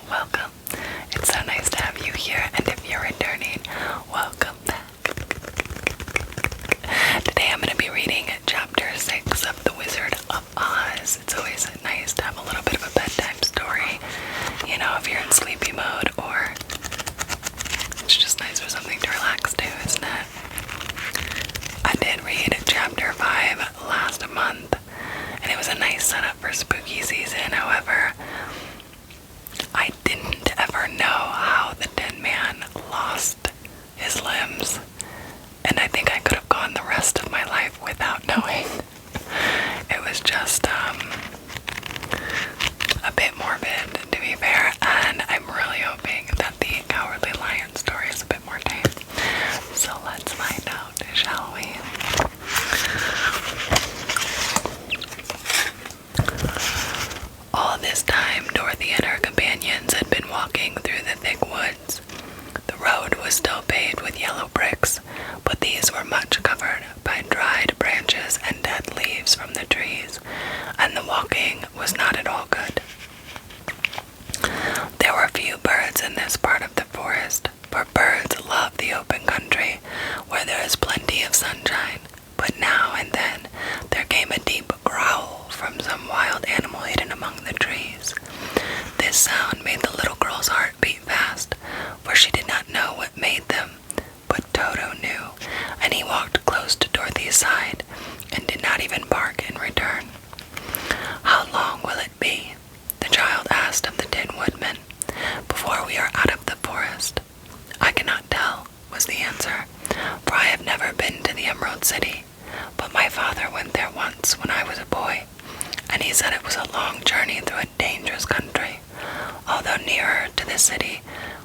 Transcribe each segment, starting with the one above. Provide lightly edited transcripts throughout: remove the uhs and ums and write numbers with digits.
Well, welcome. It's so nice to have you here, and if you're returning, welcome back. Today I'm going to be reading chapter 6 of The Wizard of Oz. It's always nice to have a little bit of a bedtime story, you know, if you're in sleepy mode, or it's just nice for something to relax to, isn't it? I did read chapter 5 last month, and it was a nice setup for spooky season. However, I didn't ever know how the Tin Man lost his limbs, and I think I could have gone the rest of my life without knowing. It was just a bit morbid, to be fair, and I'm really hoping that the Cowardly Lion story is a bit more tame. So let's find out, shall we? All this time, Dorothy and her companions had been walking through the thick woods. The road was still paved with yellow bricks, but these were much covered by dried branches and dead leaves from the trees, and the walking was not at all good. There were few birds in this part of the forest, for birds love the open country where there is plenty of sunshine, but now and then there came a deep growl from some wild animal hidden among the trees. This sound made the little girl's heart beat fast, for she did not know what made them, but Toto knew, and he walked close to Dorothy's side and did not even bark in return. "How long will it be," the child asked of the Tin Woodman, "before we are out of the forest?" "I cannot tell," was the answer, "for I have never been to the Emerald City, but my father went there once when I was a boy, and he said it was a long journey through a dangerous country. Although nearer to the city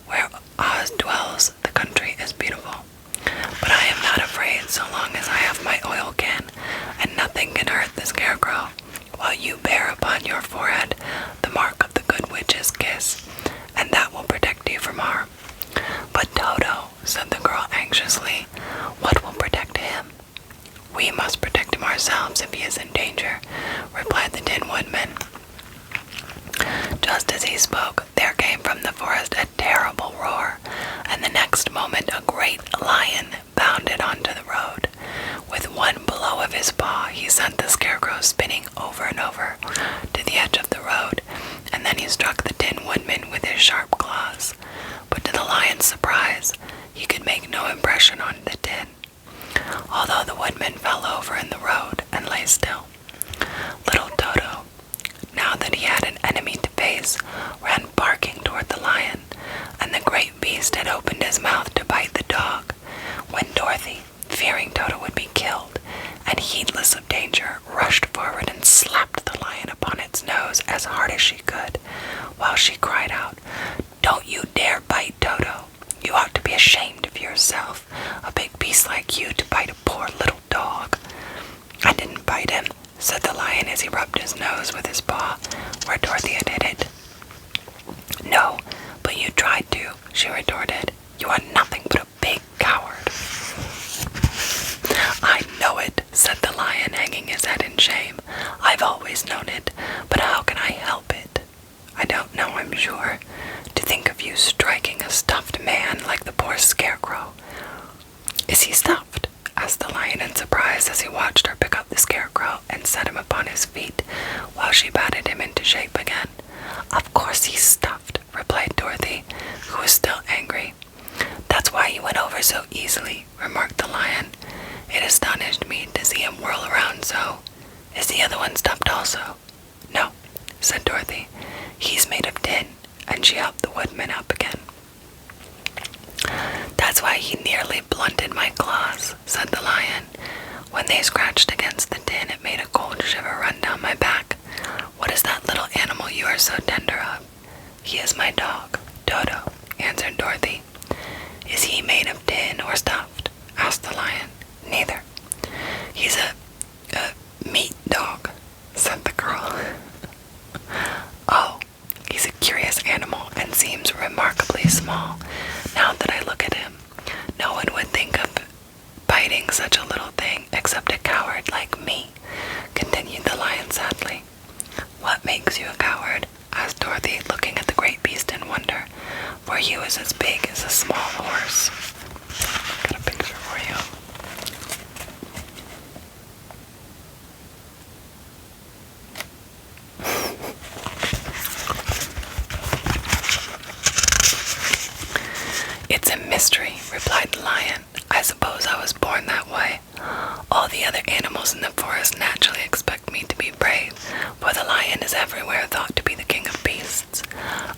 where Oz dwells, the country is beautiful. But I am not afraid so long as I have my oil can, and nothing can hurt the Scarecrow, while you bear upon your forehead the mark of the Good Witch's kiss, and that will protect you from harm." "But Toto," said the girl anxiously, "what will protect him?" "We must protect him ourselves if he is in danger," replied the Tin Woodman. Just as he spoke, there came from the forest a terrible roar, and the next moment a great lion bounded onto the road. With one blow of his paw, he sent the Scarecrow spinning over and over to the edge of the road, and then he struck the Tin Woodman with his sharp claws. But to the lion's surprise, he could make no impression on the tin, although the woodman fell over in the road and lay still. Little Toto, now that he had an enemy to face, ran barking toward the lion, and the great beast had opened his mouth to bite the dog, when Dorothy, fearing Toto would be killed, and heedless of danger, rushed forward and slapped the lion upon its nose as hard as she could, while she cried out, "Don't you dare bite Toto! You ought to be ashamed of yourself, a big beast like you to bite a poor little dog." "I didn't bite him," said the lion as he rubbed his nose with his paw where Dorothy had hit it. "No, but you tried to," she retorted. "You are nothing but a big coward." "I know it," said the lion, hanging his head in shame. "I've always known it, but how can I help it? I don't know, I'm sure. To think of you striking a stuffed man like the poor Scarecrow." "Is he stuffed?" asked the lion in surprise as he watched her pick up the Scarecrow and set him upon his feet while she patted him into shape again. "Of course he's stuffed," replied Dorothy, who was still angry. "That's why he went over so easily," remarked the lion. "It astonished me to see him whirl around so. Is the other one stuffed also?" "No," said Dorothy. "He's made of tin," and she helped the woodman up again. "That's why he nearly blunted my claws," said the lion. "When they scratched against the tin, it made a cold shiver run down my back. What is that little animal you are so tender of?" "He is my dog, Toto," answered Dorothy. "Is he made of tin or stuffed?" asked the lion. "Neither. He's a meat dog," said the girl. "Oh, he's a curious animal and seems remarkably small. Now that I look at him, no one would think of biting such a little thing except a coward like me," continued the lion sadly. "What makes you a coward?" asked Dorothy, looking at the great beast in he was as big as a small horse. Got a picture for you. It's a mystery, replied the lion. I suppose I was born that way. All the other animals in the forest naturally expect me to be brave, for the lion is everywhere thought to be the king of beasts.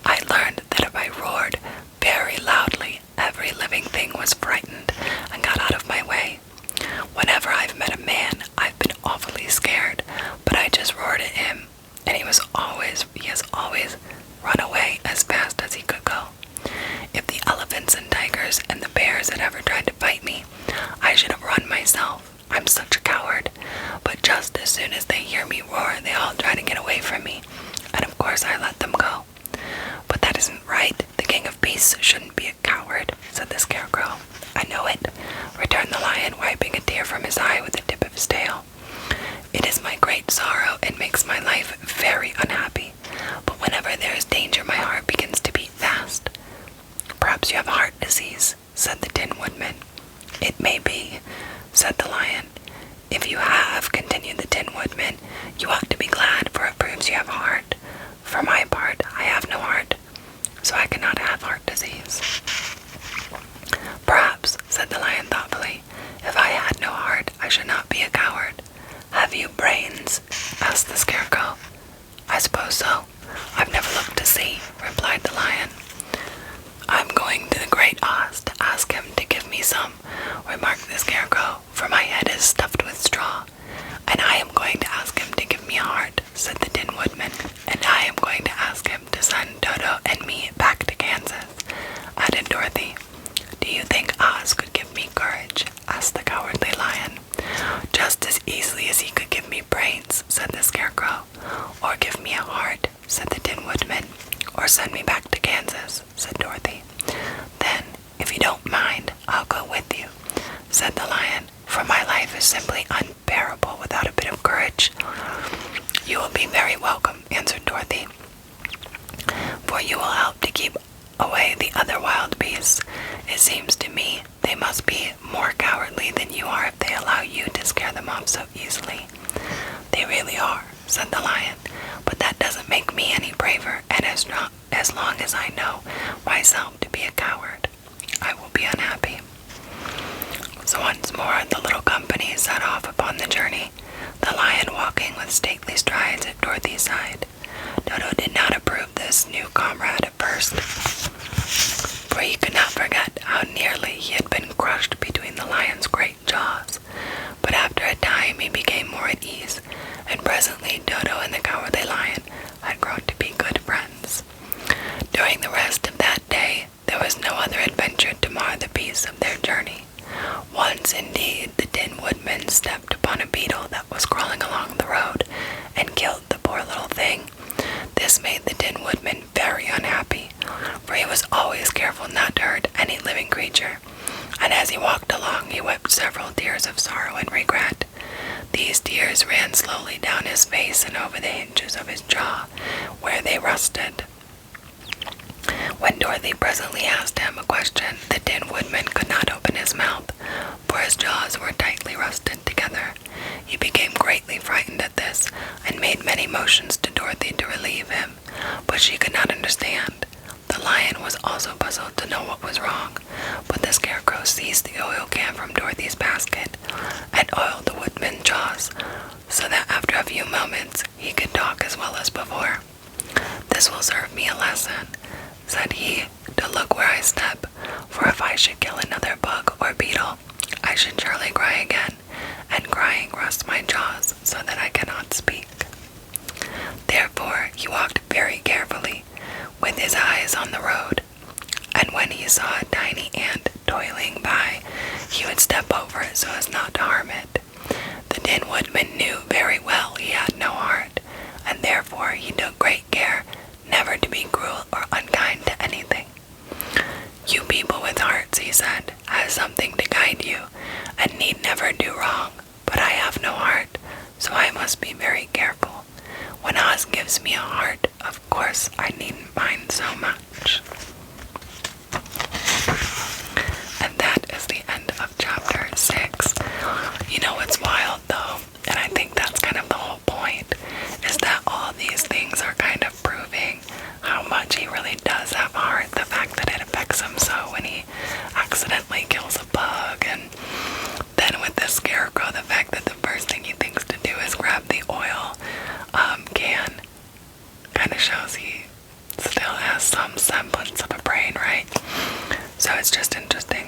I learned that if I roared very loudly, every living thing was frightened and got out of my way. Whenever I've met a man, I've been awfully scared, but I just roared at him, and he has always run away as fast as he could go. If the elephants and tigers and the bears had ever tried to bite me, I should have run myself. I'm such a coward. But just as soon as they hear me roar, they all try to get away from me, and of course I let them go. But that isn't right. The king of beasts shouldn't be a coward, said the scarecrow. I know it, returned the lion, wiping a tear from his eye with the tip of his tail. It is my great sorrow and makes my life very unhappy. But whenever there is danger, my heart begins to beat fast. Perhaps you have heart disease, said the Tin Woodman. It may be, said the lion. If you have, continued the Tin Woodman, you ought to be glad, for it proves you have a heart. For my part, I have no heart, so I cannot have heart disease. Perhaps, said the lion thoughtfully, if I had no heart, I should not be a coward. Have you brains? Asked the scarecrow. I suppose so. I've never looked to see, replied the lion. I'm going to the great Oz to ask him to give me some, remarked the scarecrow, for my head is stuffed with straw. And I am going to ask him to give me a heart, said the Tin Woodman. And I am going to ask him to send Dodo and me back to Kansas, added Dorothy. Do you think Oz could give me courage? Asked the cowardly lion. Just as easily as he could give me brains, said the scarecrow. Or give me a heart, said the Tin Woodman. Or send me back to Kansas, said Dorothy. Then, if you don't mind, I'll go with you, said the lion, for my life is simply unbearable without a bit of courage. You will be very welcome, answered Dorothy, for you will help to keep away the other wild beasts. It seems to me they must be more cowardly than you are if they allow you to scare them off so easily. They really are, said the lion, but that doesn't make me any braver, and as long as I know myself to be a coward, I will be unhappy. So once more the little company set off upon the journey, the lion walking with stately strides at Dorothy's side. Dodo did not approve this new comrade at first, for he could not forget how nearly he had been crushed between the lion's great jaws. But after a time he became more at ease, and presently Dodo and the cowardly lion had grown to be good friends. During the rest of that day, there was no other adventure to mar the peace of their journey. Once, indeed, the Tin Woodman stepped upon a beetle that was crawling along the road, and killed the poor little thing. This made the Tin Woodman very unhappy, for he was always careful not to hurt any living creature, and as he walked along he wept several tears of sorrow and regret. These tears ran slowly down his face and over the hinges of his jaw, where they rusted. When Dorothy presently asked him a question, the Tin Woodman could not open his mouth, for his jaws were tightly rusted together. He became greatly frightened at this, and made many motions to Dorothy to relieve him, but she could not understand. The lion was also puzzled to know what was wrong, but the scarecrow seized the oil can from Dorothy's basket, and oiled the woodman's jaws, so that after a few moments he could talk as well as before. This will serve me a lesson, said he, to look where I step, for if I should kill another bug or beetle, I should surely cry again, and crying rusts my jaws so that I cannot speak. Therefore he walked very carefully, with his eyes on the road, and when he saw a tiny ant toiling by, he would step over it so as not to harm it. The Tin Woodman knew very well he had no heart, and therefore he took great care never to be cruel or unkind to anything. You people with hearts, he said, have something to guide you, and need never do wrong, but I have no heart, so I must be very careful. When Oz gives me a heart, of course I needn't mind so much. semblance of a brain, right? So it's just interesting